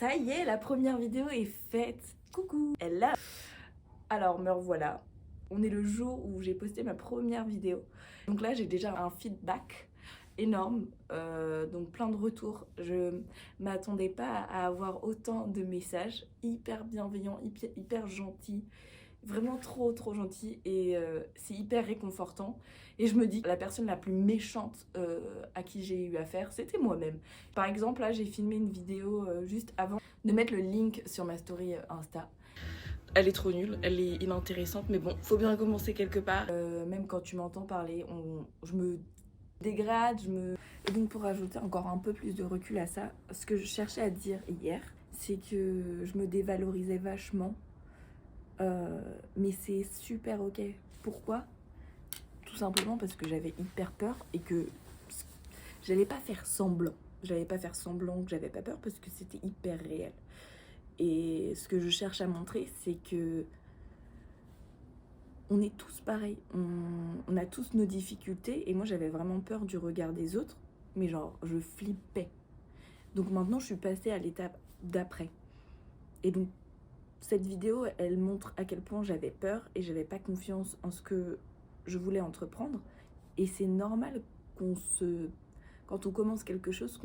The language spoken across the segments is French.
Ça y est, la première vidéo est faite. Coucou. Elle là. Alors me revoilà. On est le jour où j'ai posté ma première vidéo. Donc là j'ai déjà un feedback énorme, donc plein de retours. Je m'attendais pas à avoir autant de messages, hyper bienveillants, hyper gentils. Vraiment trop gentil et c'est hyper réconfortant. Et je me dis que la personne la plus méchante à qui j'ai eu affaire, c'était moi-même. Par exemple, là, j'ai filmé une vidéo juste avant de mettre le link sur ma story Insta. Elle est trop nulle, elle est inintéressante, mais bon, faut bien commencer quelque part. Même quand tu m'entends parler, je me dégrade, Et donc pour ajouter encore un peu plus de recul à ça, ce que je cherchais à dire hier, c'est que je me dévalorisais vachement. Mais c'est super ok. Pourquoi? Tout simplement parce que j'avais hyper peur et que j'allais pas faire semblant. J'allais pas faire semblant que j'avais pas peur parce que c'était hyper réel. Et ce que je cherche à montrer, c'est que on est tous pareils. On a tous nos difficultés. Et moi, j'avais vraiment peur du regard des autres. Mais genre, je flippais. Donc maintenant, je suis passée à l'étape d'après. Et donc, cette vidéo, elle montre à quel point j'avais peur et j'avais pas confiance en ce que je voulais entreprendre. Et c'est normal quand on commence quelque chose,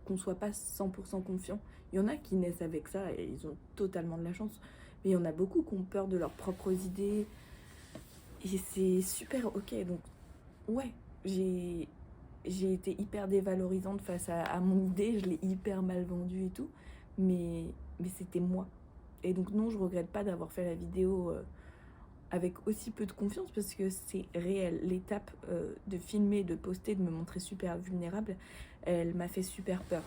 qu'on soit pas 100% confiant. Il y en a qui naissent avec ça et ils ont totalement de la chance. Mais il y en a beaucoup qui ont peur de leurs propres idées. Et c'est super ok. Donc, ouais, j'ai été hyper dévalorisante face à mon idée. Je l'ai hyper mal vendue et tout. Mais c'était moi. Et donc non, je regrette pas d'avoir fait la vidéo avec aussi peu de confiance parce que c'est réel. L'étape de filmer, de poster, de me montrer super vulnérable, elle m'a fait super peur.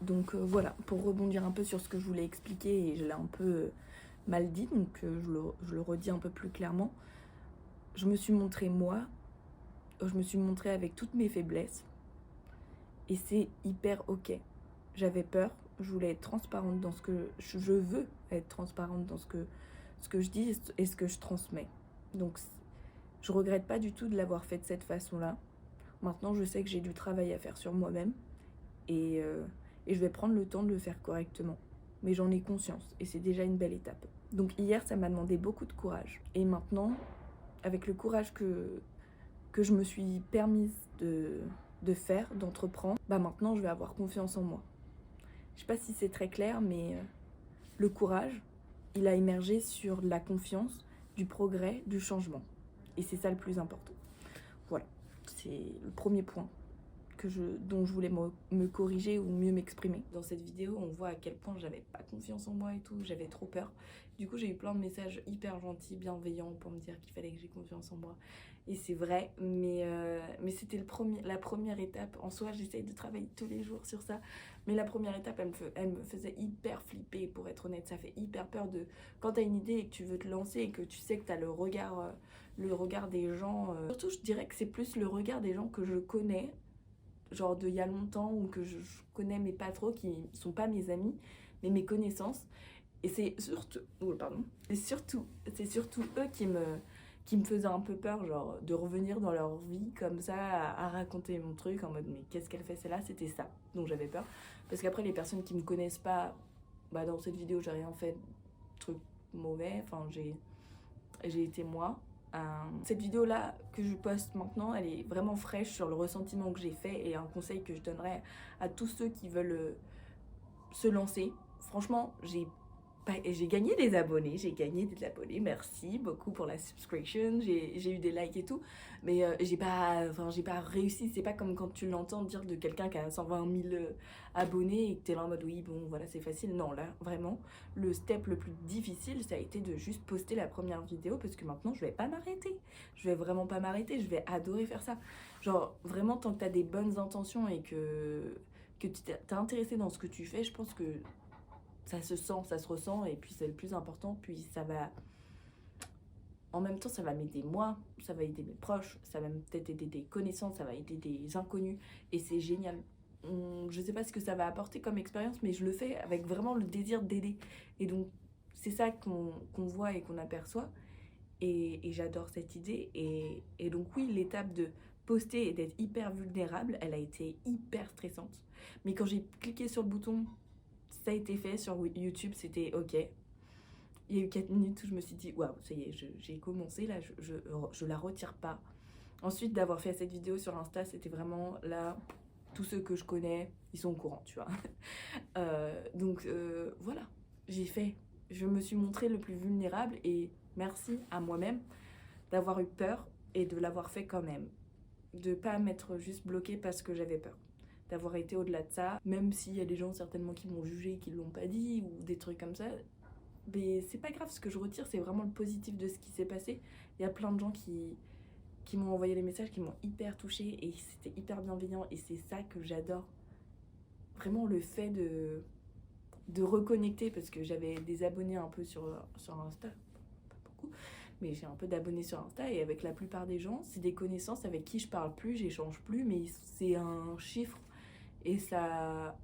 Donc voilà, pour rebondir un peu sur ce que je voulais expliquer, et je l'ai un peu mal dit, donc je le redis un peu plus clairement. Je me suis montrée moi, je me suis montrée avec toutes mes faiblesses et c'est hyper ok. J'avais peur, je voulais être transparente dans ce que je veux être transparente dans ce que je dis et ce que je transmets. Donc je regrette pas du tout de l'avoir fait de cette façon-là. Maintenant, je sais que j'ai du travail à faire sur moi-même et je vais prendre le temps de le faire correctement. Mais j'en ai conscience et c'est déjà une belle étape. Donc hier, ça m'a demandé beaucoup de courage. Et maintenant, avec le courage que je me suis permise de faire, d'entreprendre, bah maintenant, je vais avoir confiance en moi. Je sais pas si c'est très clair, mais le courage, il a émergé sur la confiance, du progrès, du changement. Et c'est ça le plus important. Voilà, c'est le premier point dont je voulais me corriger ou mieux m'exprimer. Dans cette vidéo, on voit à quel point j'avais pas confiance en moi et tout, j'avais trop peur. Du coup, j'ai eu plein de messages hyper gentils, bienveillants pour me dire qu'il fallait que j'ai confiance en moi. Et c'est vrai, mais c'était la première étape. En soi, j'essaye de travailler tous les jours sur ça. Mais la première étape, elle me faisait hyper flipper, pour être honnête. Ça fait hyper peur quand t'as une idée et que tu veux te lancer et que tu sais que t'as le regard des gens. Surtout, je dirais que c'est plus le regard des gens que je connais, genre d'il y a longtemps, ou que je connais mais pas trop, qui sont pas mes amis, mais mes connaissances. Et c'est surtout, c'est surtout eux qui me faisaient un peu peur, genre de revenir dans leur vie comme ça, à raconter mon truc en mode mais qu'est-ce qu'elle fait celle-là, c'était ça. Donc j'avais peur. Parce qu'après les personnes qui me connaissent pas, bah dans cette vidéo j'ai rien fait de truc mauvais, enfin j'ai été moi. Cette vidéo là que je poste maintenant, elle est vraiment fraîche sur le ressentiment que j'ai fait et un conseil que je donnerais à tous ceux qui veulent se lancer. Franchement, j'ai gagné des abonnés, merci beaucoup pour la subscription, j'ai eu des likes et tout, mais j'ai pas réussi. C'est pas comme quand tu l'entends dire de quelqu'un qui a 120 000 abonnés et que t'es là en mode oui bon voilà c'est facile. Non, là vraiment le step le plus difficile ça a été de juste poster la première vidéo, parce que maintenant je vais pas m'arrêter, je vais vraiment pas m'arrêter, je vais adorer faire ça. Genre vraiment tant que t'as des bonnes intentions et que tu t'es intéressé dans ce que tu fais, je pense que ça se sent, ça se ressent, et puis c'est le plus important. Puis ça va, en même temps, ça va m'aider moi, ça va aider mes proches, ça va peut-être aider des connaissances, ça va aider des inconnus, et c'est génial. Je sais pas ce que ça va apporter comme expérience, mais je le fais avec vraiment le désir d'aider. Et donc, c'est ça qu'on voit et qu'on aperçoit. Et j'adore cette idée. Et donc, oui, l'étape de poster et d'être hyper vulnérable, elle a été hyper stressante. Mais quand j'ai cliqué sur le bouton, ça a été fait sur YouTube, c'était ok. Il y a eu 4 minutes où je me suis dit, waouh, ça y est, j'ai commencé, là, je la retire pas. Ensuite, d'avoir fait cette vidéo sur Insta, c'était vraiment là, tous ceux que je connais, ils sont au courant, tu vois. Donc voilà, j'ai fait. Je me suis montrée le plus vulnérable et merci à moi-même d'avoir eu peur et de l'avoir fait quand même. De pas m'être juste bloquée parce que j'avais peur. D'avoir été au-delà de ça, même s'il y a des gens certainement qui m'ont jugé et qui l'ont pas dit ou des trucs comme ça. Mais c'est pas grave, ce que je retire, c'est vraiment le positif de ce qui s'est passé. Il y a plein de gens qui m'ont envoyé des messages qui m'ont hyper touchée et c'était hyper bienveillant et c'est ça que j'adore. Vraiment le fait de reconnecter, parce que j'avais des abonnés un peu sur Insta, pas beaucoup, mais j'ai un peu d'abonnés sur Insta et avec la plupart des gens, c'est des connaissances avec qui je parle plus, j'échange plus, mais c'est un chiffre et ça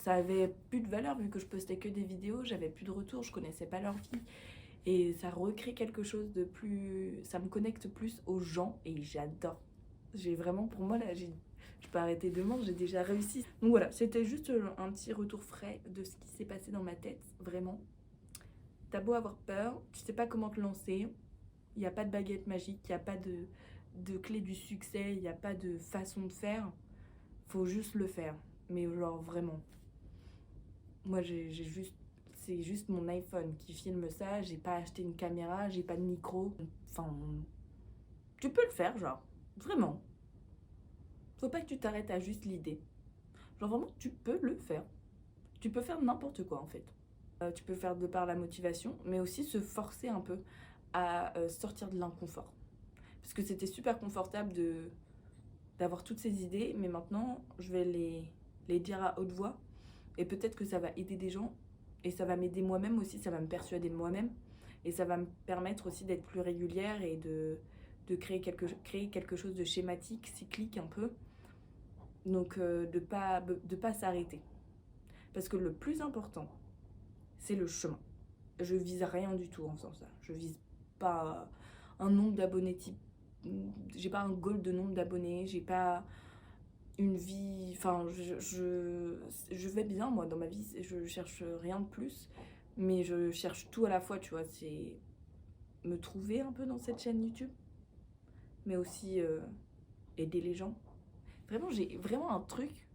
avait plus de valeur vu que je postais que des vidéos, j'avais plus de retours, je connaissais pas leur vie. Et ça recrée quelque chose de plus... Ça me connecte plus aux gens et j'adore. J'ai vraiment, pour moi, là, je peux arrêter demain, j'ai déjà réussi. Donc voilà, c'était juste un petit retour frais de ce qui s'est passé dans ma tête, vraiment. T'as beau avoir peur, tu sais pas comment te lancer, il n'y a pas de baguette magique, il n'y a pas de clé du succès, il n'y a pas de façon de faire. Faut juste le faire, mais genre vraiment. Moi, c'est juste mon iPhone qui filme ça, j'ai pas acheté une caméra, j'ai pas de micro. Enfin, tu peux le faire, genre, vraiment. Faut pas que tu t'arrêtes à juste l'idée. Genre vraiment, tu peux le faire. Tu peux faire n'importe quoi en fait. Tu peux faire de par la motivation, mais aussi se forcer un peu à sortir de l'inconfort. Parce que c'était super confortable d'avoir toutes ces idées, mais maintenant, je vais les dire à haute voix. Et peut-être que ça va aider des gens. Et ça va m'aider moi-même aussi, ça va me persuader de moi-même. Et ça va me permettre aussi d'être plus régulière et de créer quelque chose de schématique, cyclique un peu. Donc de pas s'arrêter. Parce que le plus important, c'est le chemin. Je vise rien du tout en faisant ça. Je vise pas un nombre d'abonnés type. J'ai pas un goal de nombre d'abonnés, j'ai pas une vie, enfin je vais bien moi dans ma vie, je cherche rien de plus, mais je cherche tout à la fois, tu vois, c'est me trouver un peu dans cette chaîne YouTube, mais aussi aider les gens. Vraiment, j'ai vraiment un truc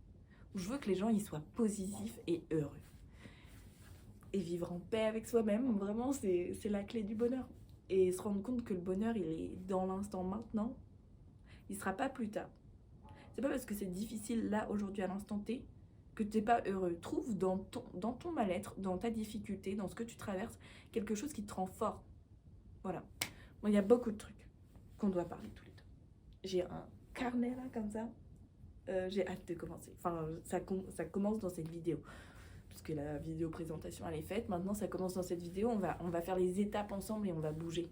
où je veux que les gens ils soient positifs et heureux. Et vivre en paix avec soi-même, vraiment c'est la clé du bonheur. Et se rendre compte que le bonheur il est dans l'instant maintenant, il sera pas plus tard. C'est pas parce que c'est difficile là, aujourd'hui, à l'instant T, que t'es pas heureux. Trouve dans ton mal-être, dans ta difficulté, dans ce que tu traverses, quelque chose qui te rend fort. Voilà. Moi, il y a beaucoup de trucs qu'on doit parler tous les deux. J'ai un carnet là, comme ça. J'ai hâte de commencer. Enfin, ça commence dans cette vidéo. Parce que la vidéo présentation, elle est faite. Maintenant, ça commence dans cette vidéo. On va faire les étapes ensemble et on va bouger.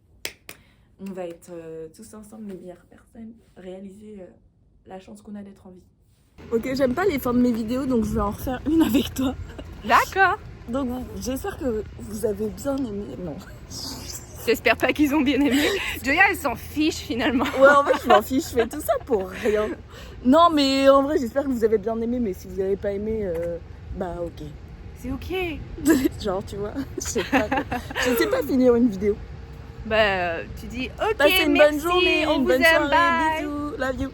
On va être tous ensemble les meilleures personnes. Réaliser... la chance qu'on a d'être en vie. Ok, j'aime pas les fins de mes vidéos, donc je vais en refaire une avec toi. D'accord. Donc j'espère que vous avez bien aimé. Non. J'espère pas qu'ils ont bien aimé. Joya, elle s'en fiche finalement. Ouais, en fait, je m'en fiche, je fais tout ça pour rien. Non, mais en vrai, j'espère que vous avez bien aimé, mais si vous avez pas aimé, bah ok. C'est ok. Genre, tu vois, je sais pas finir une vidéo. Bah, tu dis ok, Passez une merci, bonne journée, on une vous bonne aime, soirée, bye. bisous, love you.